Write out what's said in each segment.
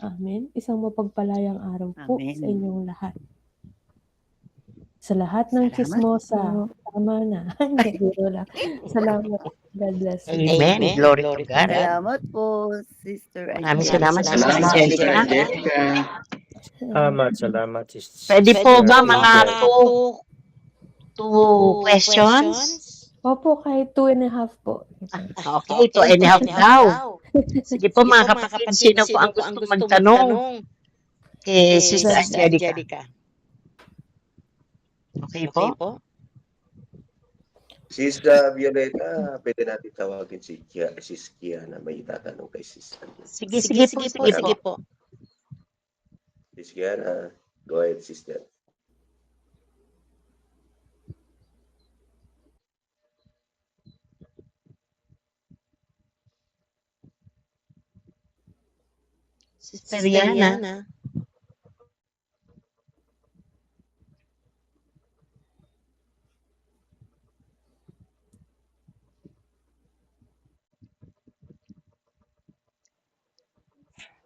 Amen. Isang mapagpalayang araw po sa Amen. inyong lahat. Sa lahat ng Salamat chismosa, po. tama na. Hindi, biro lang. Salamat. God bless you. Amen. Glory to God. Salamat po, Sister Maraming Angelica. salamat, Sister Salamat, Sister Angelica. Angelica. Salamat. Pwede po ba Sister mga Angel. two questions? Opo, kahit 2.5 po. Okay, 2.5 daw. Sige po mga kapatid, sino po ang gusto magtanong kay Sister Angelica? Okay po? Sister Violeta, pwede natin tawagin si Kia na may itatanong kay Sister. Sige po. Sis Kiana, go ahead, Sister. Sister Rihanna.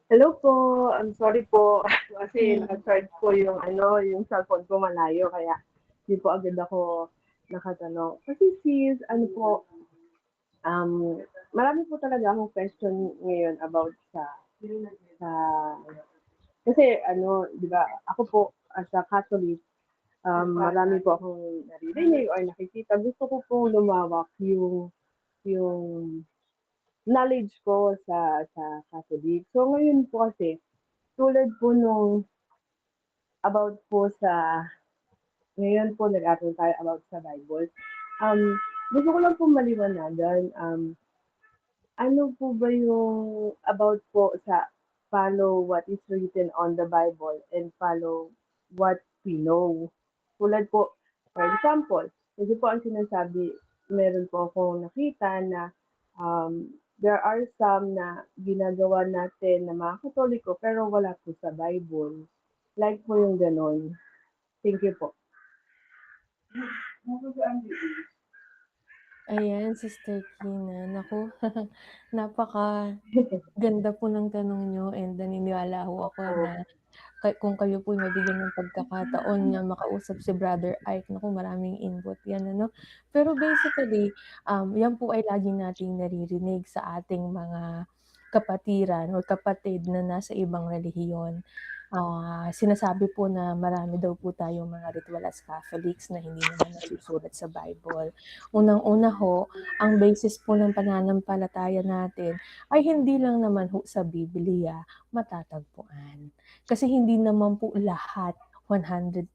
Hello po. I'm sorry po kasi naka-charge ko yung yung cellphone ko malayo kaya hindi po agad ako nakatanong. Kasi sis, marami po talaga akong question ngayon about sa kasi di ba, ako po as a Catholic, marami po akong naririnig or nakikita. Gusto ko pong lumawak yung knowledge ko sa Catholic. So ngayon po kasi tulad po nung about po ngayon po nag-aaral tayo about sa Bible. Gusto ko lang po maliwanagan, ano po ba yung about po sa follow what is written on the Bible and follow what we know. Tulad po, for example, kasi po ang sinasabi, meron po akong nakita na there are some na ginagawa natin na mga Katoliko pero wala po sa Bible. Like po yung ganon. Thank you po. Ayan, Sister Kina. Naku, napaka ganda po ng tanong nyo and naniniwala ho ako na kung kayo po mabigyan ng pagkakataon na makausap si Brother Ike, naku, maraming input yan, ano? Pero basically, yan po ay lagi nating naririnig sa ating mga kapatiran o kapatid na nasa ibang relihiyon. Sinasabi po na marami daw po tayong mga ritual as Catholics na hindi naman nasusulat sa Bible. Unang-una ho, ang basis po ng pananampalataya natin ay hindi lang naman ho sa Biblia matatagpuan. Kasi hindi naman po lahat 100%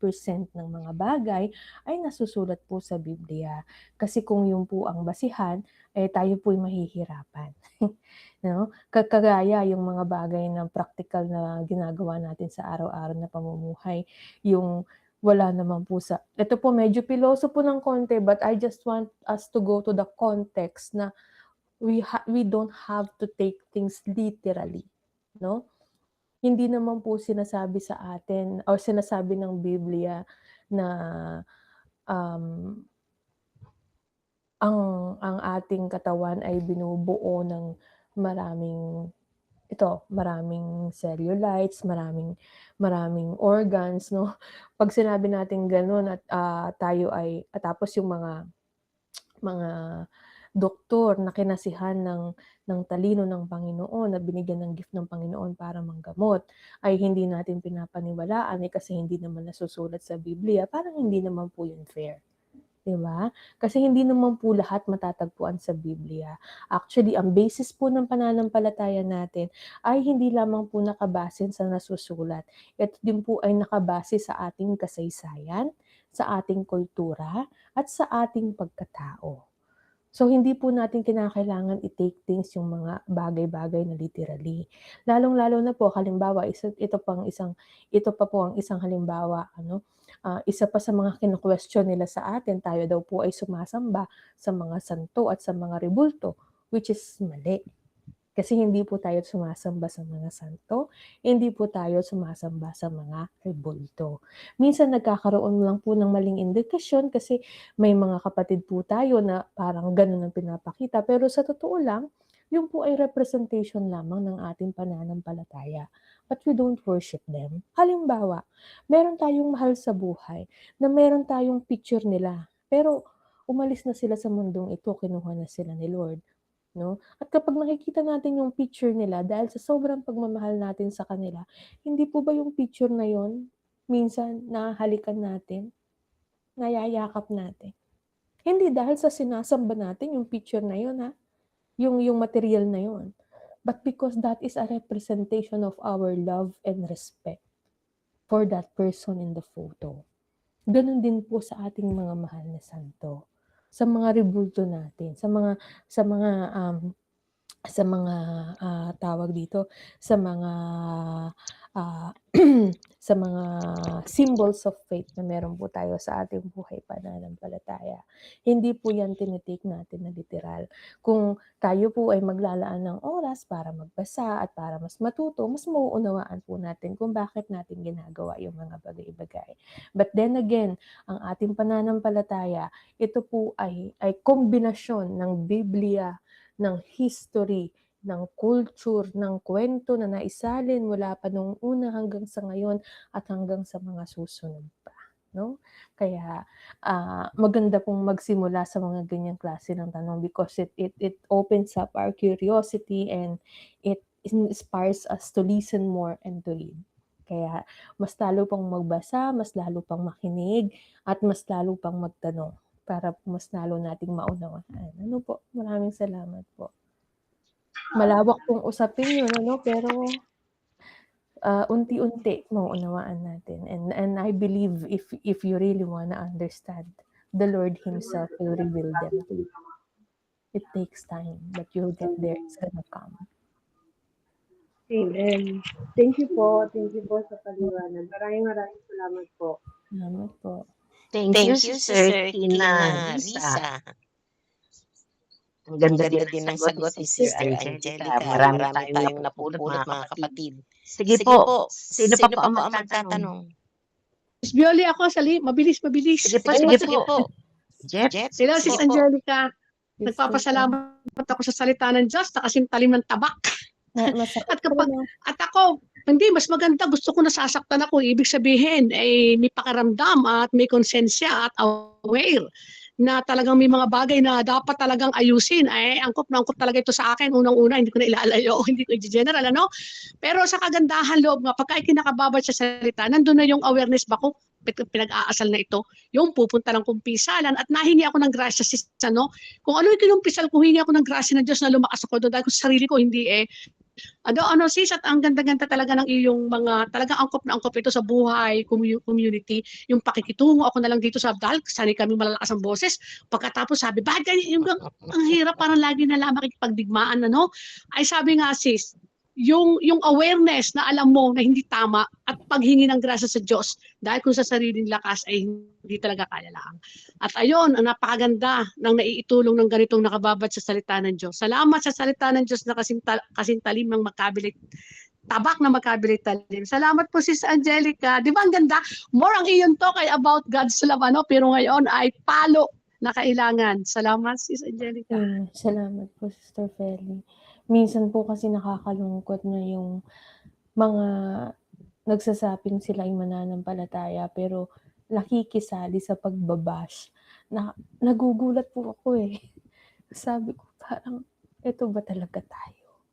ng mga bagay ay nasusulat po sa Biblia. Kasi kung yun po ang basihan, tayo po'y mahihirapan. No? Kagaya yung mga bagay na practical na ginagawa natin sa araw-araw na pamumuhay, yung wala naman po sa, ito po medyo piloso po ng konti, but I just want us to go to the context na we don't have to take things literally, no? Hindi naman po sinasabi sa atin o sinasabi ng Biblia na ang ating katawan ay binubuo ng maraming cellulites, maraming organs, no? Pag sinabi natin gano'n at tayo ay tapos yung mga doktor na kinasihan ng talino ng Panginoon, na binigyan ng gift ng Panginoon para manggamot, ay hindi natin pinapaniwalaan kasi hindi naman nasusulat sa Biblia. Parang hindi naman po yun fair. Diba? Kasi hindi naman po lahat matatagpuan sa Biblia. Actually, ang basis po ng pananampalataya natin ay hindi lamang po nakabase sa nasusulat. Ito din po ay nakabase sa ating kasaysayan, sa ating kultura, at sa ating pagkatao. So, hindi po natin kinakailangan i-take things yung mga bagay-bagay na literally. Lalong-lalo na po, halimbawa, ito pa po ang isang halimbawa, isa pa sa mga kinu-question nila sa atin, tayo daw po ay sumasamba sa mga santo at sa mga rebulto, which is mali. Kasi hindi po tayo sumasamba sa mga santo, hindi po tayo sumasamba sa mga rebulto. Minsan nagkakaroon lang po ng maling indikasyon kasi may mga kapatid po tayo na parang ganun ang pinapakita. Pero sa totoo lang, Yung po ay representation lamang ng ating pananampalataya. But we don't worship them. Halimbawa, meron tayong mahal sa buhay na meron tayong picture nila. Pero umalis na sila sa mundong ito, kinuha na sila ni Lord. No? At kapag nakikita natin yung picture nila, dahil sa sobrang pagmamahal natin sa kanila, hindi po ba yung picture na yon minsan nahalikan natin, nayayakap natin? Hindi dahil sa sinasamba natin yung picture na yon, ha? Yung material na yon. But because that is a representation of our love and respect for that person in the photo. Ganun din po sa ating mga mahal na santo. Sa mga rebulto natin, sa mga tawag dito, sa mga sa mga symbols of faith na meron po tayo sa ating buhay pananampalataya. Hindi po yan tinitake natin na literal. Kung tayo po ay maglalaan ng oras para magbasa at para mas matuto, mas mauunawaan po natin kung bakit natin ginagawa yung mga bagay-bagay. But then again, ang ating pananampalataya, ito po ay kombinasyon ng Biblia, ng history, ng culture, ng kwento na naisalin mula pa nung una hanggang sa ngayon at hanggang sa mga susunod pa. No? Kaya maganda pong magsimula sa mga ganyang klase ng tanong because it opens up our curiosity and it inspires us to listen more and to read. Kaya mas lalo pang magbasa, mas lalo pang makinig, at mas lalo pang magtanong para mas lalo nating maunawaan. Ano po? Maraming salamat po. Malawak pong usapin yun, pero unti-unti mauunawaan natin. And I believe if you really wanna understand, the Lord Himself will reveal them to you. It takes time, but you'll get there. It's gonna come. Amen. Thank you po. Thank you po sa paliwanag. Maraming salamat po. Salamat po. Thank you, Sister Tina Risa. Ang ganda din ng sagot ni Sister Angelica. Marami tayong napulot, mga kapatid. Sige po, sino pa ang magtatanong? Miss Bioli, ako, mabilis. Sige po. Jeff? Hello, Sis Angelica. Yes, Nagpapasalamat ako sa salita ng Diyos na kasing talim ng tabak. Masakit At ako, hindi, mas maganda, gusto ko nasasaktan ako. Ibig sabihin, may pakaramdam at may konsensya at aware na talagang may mga bagay na dapat talagang ayusin. Angkop na angkop talaga ito sa akin. Unang-una, hindi ko na ilalayo, hindi ko i-general, Pero sa kagandahan loob nga, pagka ikinakababad sa salita, nandun na yung awareness ba ko, pinag-aasal na ito, yung pupunta ng kumpisalan at nahingi ako ng grasya kung ano yung kinumpisal ko, hingi ako ng grasya ng Diyos na lumakas ako doon dahil ko sa sarili ko hindi sis, at ang ganda-ganda talaga ng iyong mga, talagang angkop na angkop ito sa buhay, community, yung pakikitungo ako na lang dito sa Abdal, sanay kami malalakas ang boses, pagkatapos sabi, bakit ganyan, ang hirap parang lagi na lang makikipagdigmaan, ay sabi nga sis, yung awareness na alam mo na hindi tama at paghingi ng grasya sa Diyos dahil kung sa sariling lakas ay hindi talaga kaya lang. At ayun, ang napakaganda ng naiitulong ng ganitong nakababad sa salita ng Diyos. Salamat sa salita ng Diyos na kasing talim ng tabak na magkabilit talim. Salamat po Sis Angelica. Di ba ang ganda? More ang iyon talk ay about God's love, pero ngayon ay palo na kailangan. Salamat Sis Angelica. Salamat po, Sister Feli. Minsan po kasi nakakalungkot na yung mga nagsasabing sila ay mananampalataya pero nakikisali sa pagbabash. Nagugulat po ako Sabi ko parang, ito ba talaga tayo?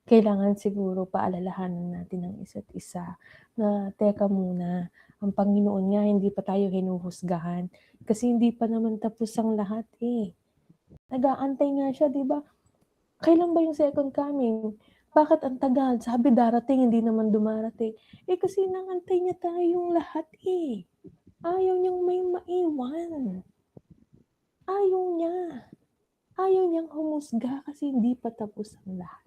Kailangan siguro paalalahanan natin ang isa't isa na teka muna, ang Panginoon nga hindi pa tayo hinuhusgahan kasi hindi pa naman tapos ang lahat Nag-aantay nga siya, di ba? Kailan ba yung second coming? Bakit ang tagal? Sabi darating, hindi naman dumarating. Kasi nangantay niya tayong lahat Ayaw niyang may maiwan. Ayaw niya. Ayaw niyang humusga kasi hindi pa tapos ang lahat.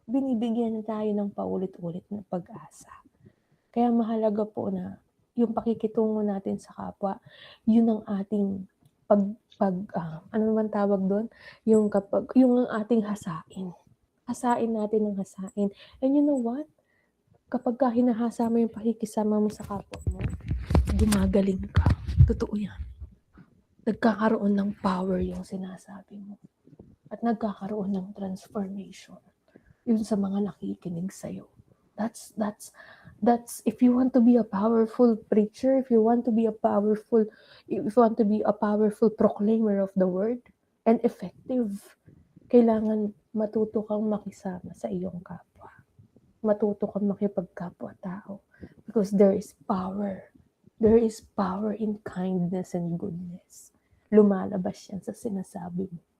Binibigyan tayo ng paulit-ulit na pag-asa. Kaya mahalaga po na yung pakikitungo natin sa kapwa, yun ang ating ano naman tawag doon? Yung ang ating hasain. Hasain natin ng hasain. And you know what? Kapag hinahasa mo yung pakikisama mo sa kapwa mo, gumagaling ka. Totoo yan. Nagkakaroon ng power yung sinasabi mo. at nagkakaroon ng transformation. Yun sa mga nakikinig sa'yo. That's if you want to be a powerful preacher, if you want to be a powerful proclaimer of the word and effective, kailangan matuto kang makisama sa iyong kapwa. Matuto kang makipagkapwa-tao because there is power. There is power in kindness and goodness. Lumalabas yan sa sinasabi mo.